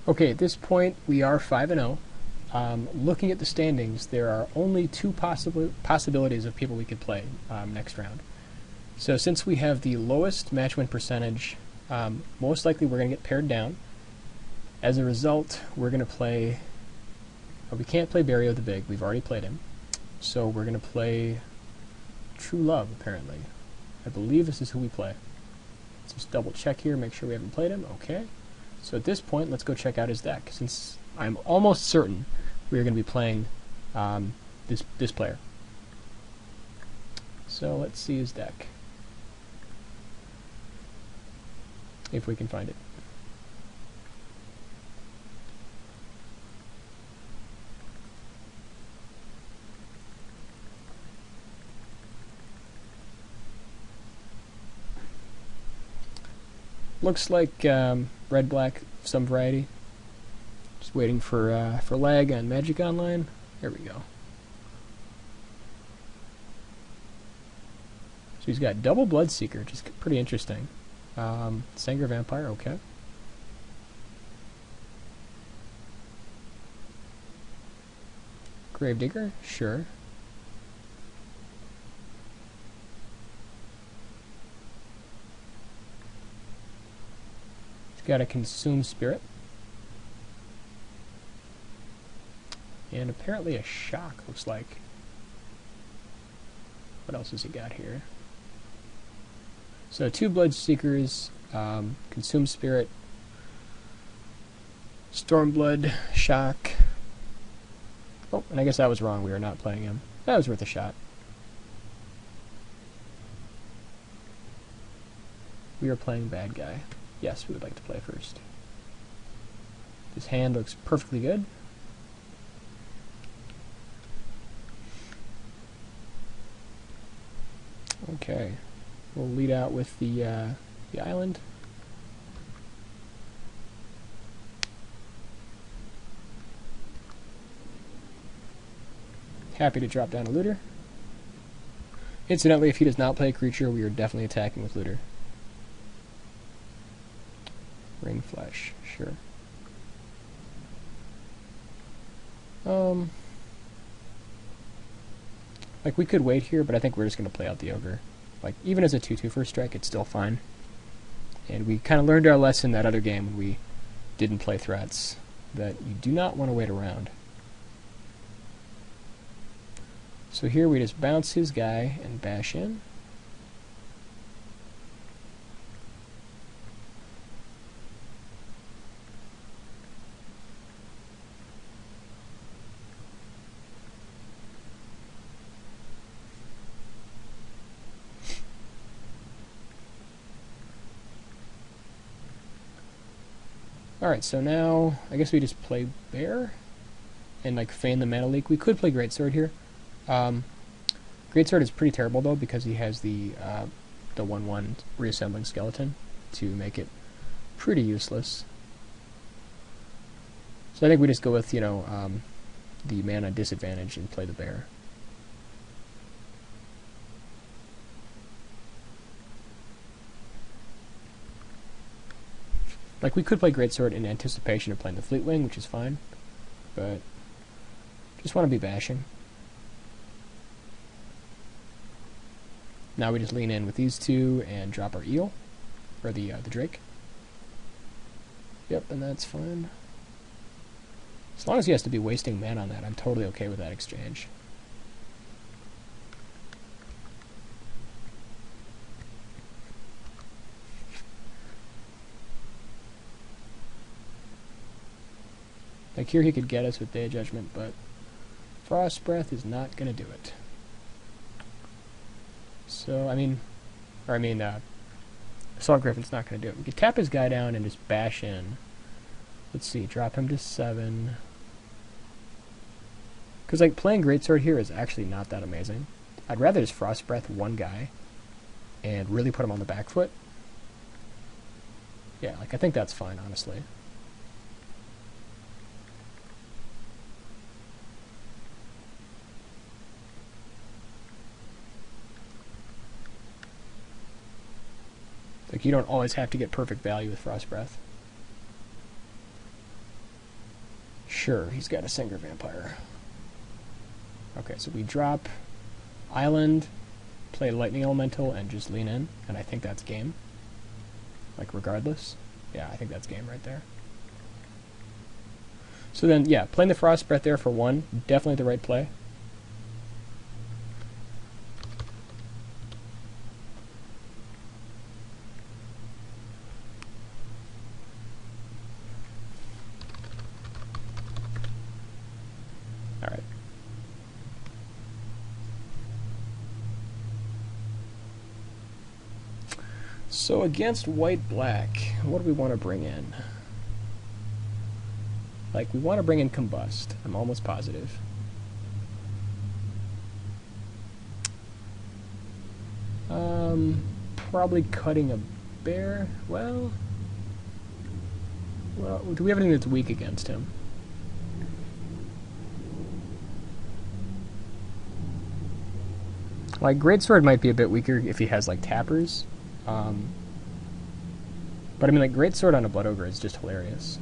Okay, at this point we are 5-0. Looking at the standings, there are only two possibilities of people we could play next round. So since we have the lowest match win percentage, most likely we're going to get pared down. As a result, we're going to play... we can't play Barrio the Big. We've already played him. So we're going to play True Love, apparently. I believe this is who we play. Let's just double check here, make sure we haven't played him. Okay. So at this point, let's go check out his deck, since I'm almost certain we're going to be playing this player. So let's see his deck, if we can find it. Looks like red black some variety. Just waiting for lag on Magic Online. There we go. So he's got double Bloodseeker, which is pretty interesting. Sanger Vampire, okay. Gravedigger, sure. He's got a Consume Spirit. And apparently a Shock, looks like. What else has he got here? So 2 Bloodseekers, Consume Spirit, Stormblood, Shock. Oh, and I guess I was wrong. We are not playing him. That was worth a shot. We are playing bad guy. Yes, we would like to play first. His hand looks perfectly good. Okay. We'll lead out with the island. Happy to drop down a looter. Incidentally, if he does not play a creature, we are definitely attacking with looter. Ring Flesh, sure. Like, we could wait here, but I think we're just going to play out the Ogre. Like, even as a 2/2 first strike, it's still fine. And we kind of learned our lesson that other game when we didn't play threats, that you do not want to wait around. So here we just bounce his guy and bash in. Alright, so now I guess we just play Bear and like feign the mana leak. We could play Greatsword here. Greatsword is pretty terrible though because he has the 1/1 reassembling skeleton to make it pretty useless. So I think we just go with, you know, the mana disadvantage and play the Bear. Like, we could play Greatsword in anticipation of playing the Fleetwing, which is fine, but just want to be bashing. Now we just lean in with these two and drop our eel, or the Drake. Yep, and that's fine. As long as he has to be wasting mana on that, I'm totally okay with that exchange. Like, here he could get us with Day of Judgment, but Frost Breath is not going to do it. So, Assault Griffin's not going to do it. We could tap his guy down and just bash in. Let's see, drop him to 7. Because, like, playing Greatsword here is actually not that amazing. I'd rather just Frost Breath one guy and really put him on the back foot. Yeah, like, I think that's fine, honestly. Like, you don't always have to get perfect value with Frost Breath. Sure, he's got a Singer Vampire. Okay, so we drop Island, play Lightning Elemental, and just lean in, and I think that's game. Like, regardless. Yeah, I think that's game right there. So then, yeah, playing the Frost Breath there for 1, definitely the right play. Alright. So against white-black, what do we want to bring in? Like, we want to bring in Combust. I'm almost positive. Probably cutting a bear. Well, do we have anything that's weak against him? Like, Greatsword might be a bit weaker if he has, like, tappers. But I mean, like, Greatsword on a Blood Ogre is just hilarious.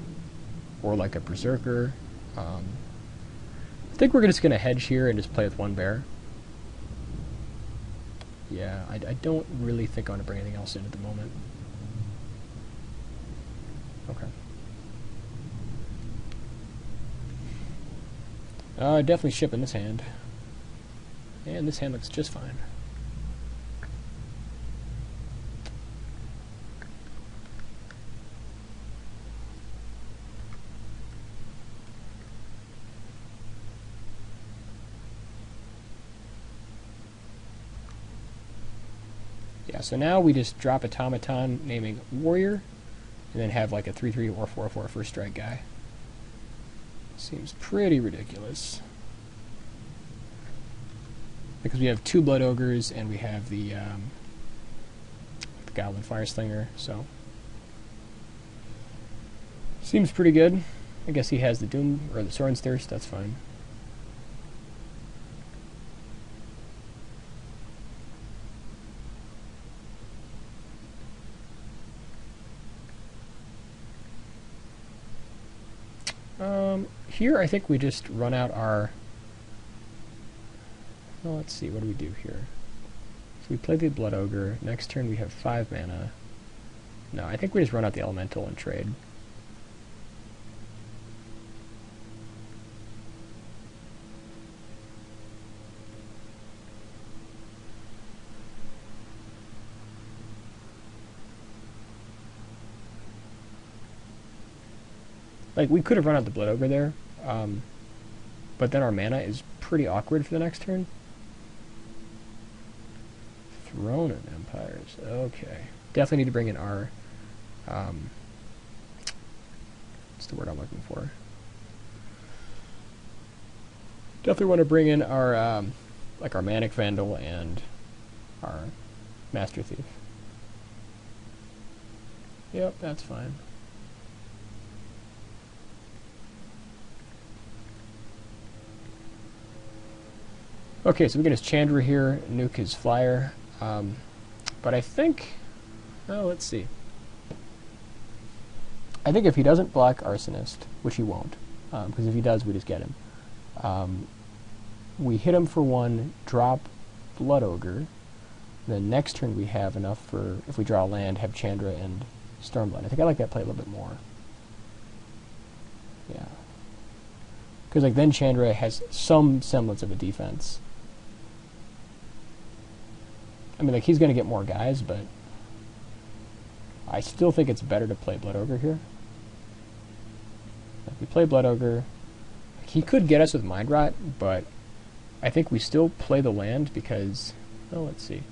Or like a Berserker. I think we're just going to hedge here and just play with 1 bear. Yeah, I don't really think I want to bring anything else in at the moment. Okay. Definitely ship in this hand. And this hand looks just fine. Yeah, so now we just drop Automaton naming Warrior, and then have like a 3/3 or 4/4 first strike guy. Seems pretty ridiculous. Because we have 2 Blood Ogres, and we have the Goblin Fireslinger, so... Seems pretty good. I guess he has the Doom, or the Sorin's Thirst, that's fine. Here I think we just run out our... Well, let's see, what do we do here? So we play the Blood Ogre. Next turn we have 5 mana. No, I think we just run out the Elemental and trade. Like, we could have run out the Blood Ogre there, but then our mana is pretty awkward for the next turn. Throne of Empires. Okay. Definitely need to bring in our... what's the word I'm looking for? Definitely want to bring in our, like our Manic Vandal and our Master Thief. Yep, that's fine. Okay, so we get his Chandra here, nuke his flyer, but I think, oh, let's see. I think if he doesn't block Arsonist, which he won't, because if he does, we just get him. We hit him for 1, drop Blood Ogre, then next turn we have enough for, if we draw land, have Chandra and Stormblood. I think I like that play a little bit more. Yeah. Because like then Chandra has some semblance of a defense. I mean, like, he's going to get more guys, but I still think it's better to play Blood Ogre here. If we play Blood Ogre, he could get us with Mind Rot, but I think we still play the land because, well, let's see.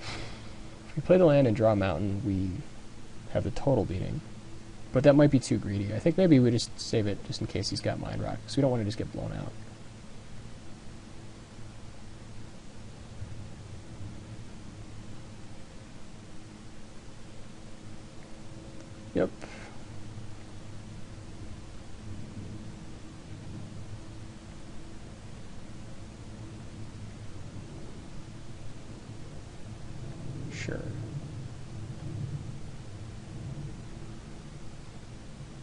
If we play the land and draw a mountain, we have the total beating. But that might be too greedy. I think maybe we just save it just in case he's got Mind Rot, because we don't want to just get blown out. Yep. Sure.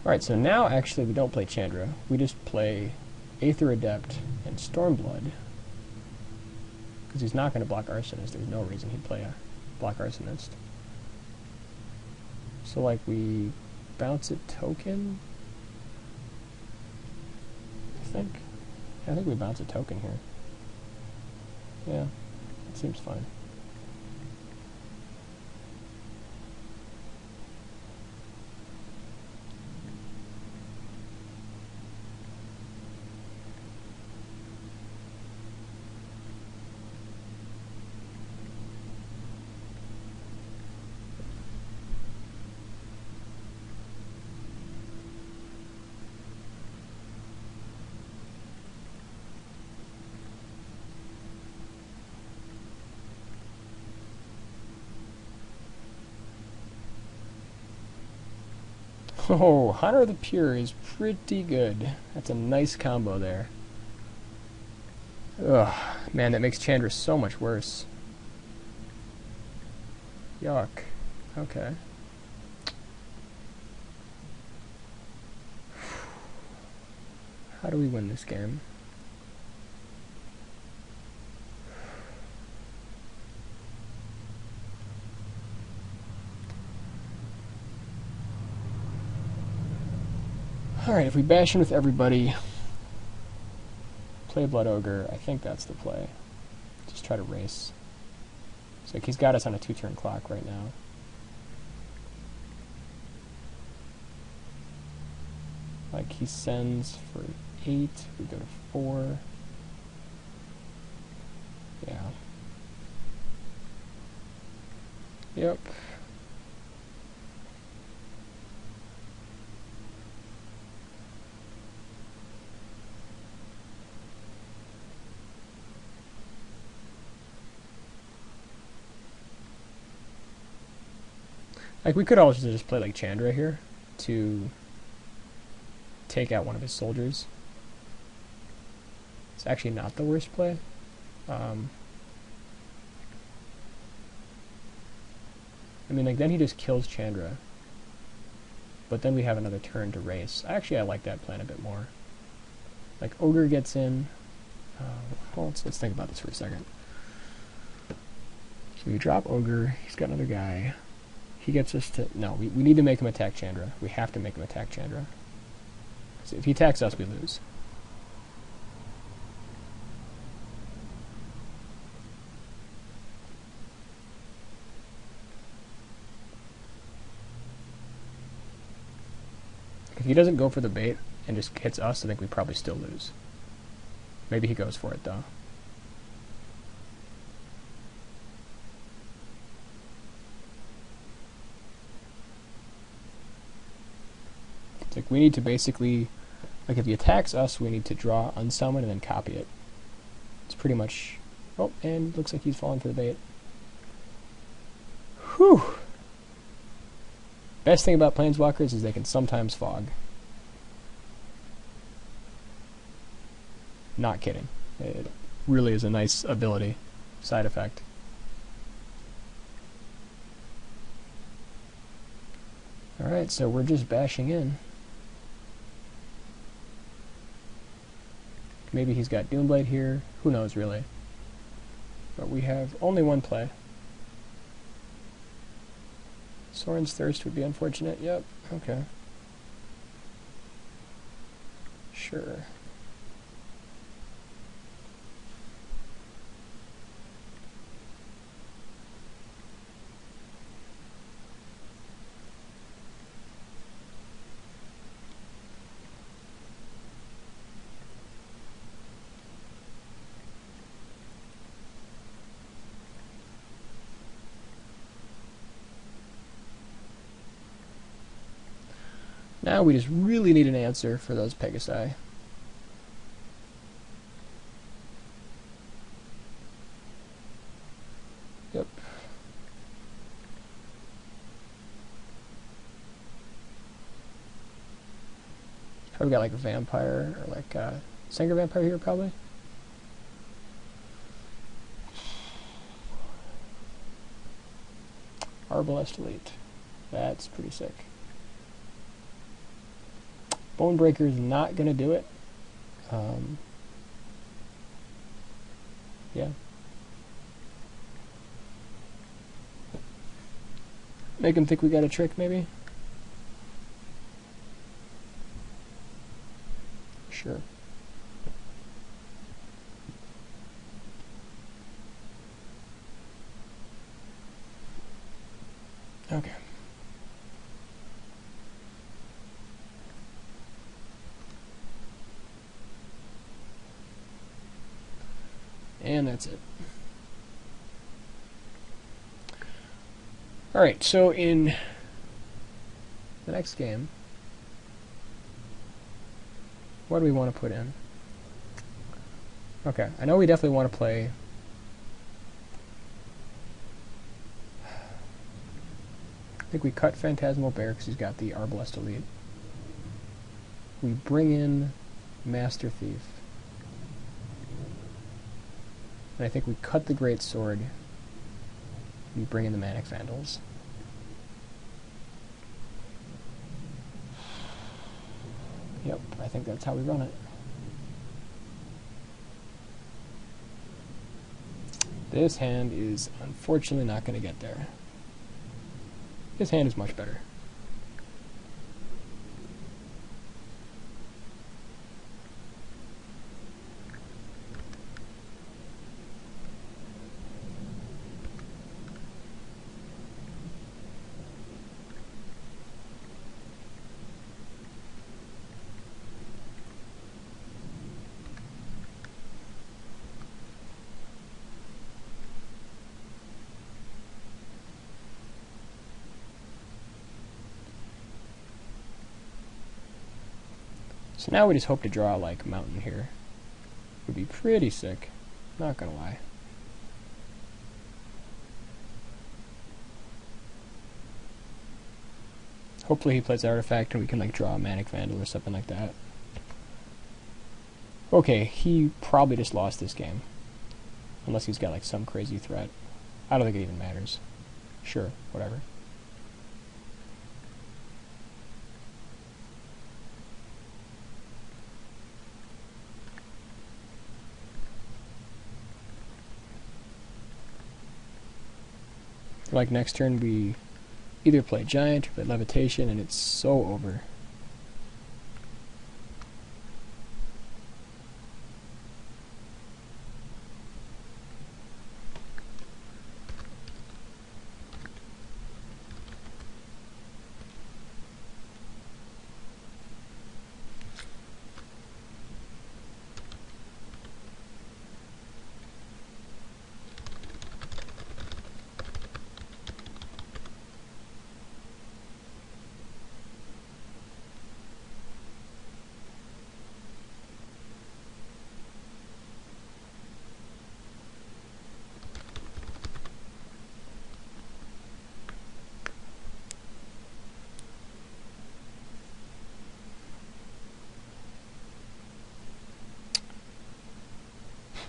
Alright, so now actually we don't play Chandra. We just play Aether Adept and Stormblood. Because he's not going to block Arsonist. There's no reason he'd play a block Arsonist. So like we bounce a token? I think we bounce a token here. Yeah, it seems fine. Oh, Hunter of the Pure is pretty good. That's a nice combo there. Ugh, man, that makes Chandra so much worse. Yuck. Okay. How do we win this game? Alright, if we bash in with everybody, play Blood Ogre, I think that's the play. Just try to race. It's like he's got us on a 2-turn clock right now. Like he sends for 8, we go to 4. Yeah. Yep. Like, we could also just play, like, Chandra here to take out one of his soldiers. It's actually not the worst play. I mean, like, then he just kills Chandra. But then we have another turn to race. Actually, I like that plan a bit more. Like, Ogre gets in. Well, let's think about this for a second. So we drop Ogre. He's got another guy. He gets us to... No, we need to make him attack Chandra. We have to make him attack Chandra. So if he attacks us, we lose. If he doesn't go for the bait and just hits us, I think we probably still lose. Maybe he goes for it, though. Like, we need to basically, like, if he attacks us, we need to draw unsummon and then copy it. It's pretty much... Oh, and looks like he's falling for the bait. Whew! Best thing about Planeswalkers is they can sometimes fog. Not kidding. It really is a nice ability, side effect. Alright, so we're just bashing in. Maybe he's got Doomblade here. Who knows, really? But we have only one play. Sorin's Thirst would be unfortunate. Yep. Okay. Sure. Now we just really need an answer for those Pegasi. Yep. Probably got like a vampire or like a Singer Vampire here, probably. Arbalest Elite. That's pretty sick. Bonebreaker is not going to do it. Yeah. Make him think we got a trick, maybe? Sure. Okay. And that's it. Alright, so in the next game, what do we want to put in? Okay, I know we definitely want to play... I think we cut Phantasmal Bear because he's got the Arbalest Elite. We bring in Master Thief. And I think we cut the Great Sword. We bring in the Manic Vandals. Yep, I think that's how we run it. This hand is unfortunately not going to get there. This hand is much better. So now we just hope to draw like Mountain here. Would be pretty sick, not gonna lie. Hopefully he plays Artifact and we can like draw a Manic Vandal or something like that. Okay, he probably just lost this game. Unless he's got like some crazy threat. I don't think it even matters. Sure, whatever. Like next turn we either play Giant or play Levitation and it's so over.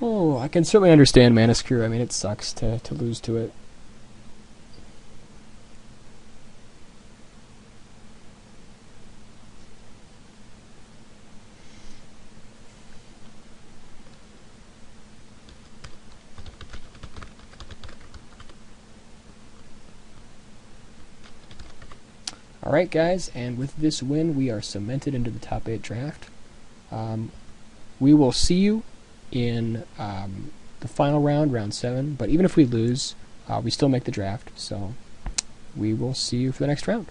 Oh, I can certainly understand Mana Screw. I mean, it sucks to lose to it. Alright guys, and with this win we are cemented into the top 8 draft. We will see you in the final round, round 7, but even if we lose, we still make the draft, so we will see you for the next round.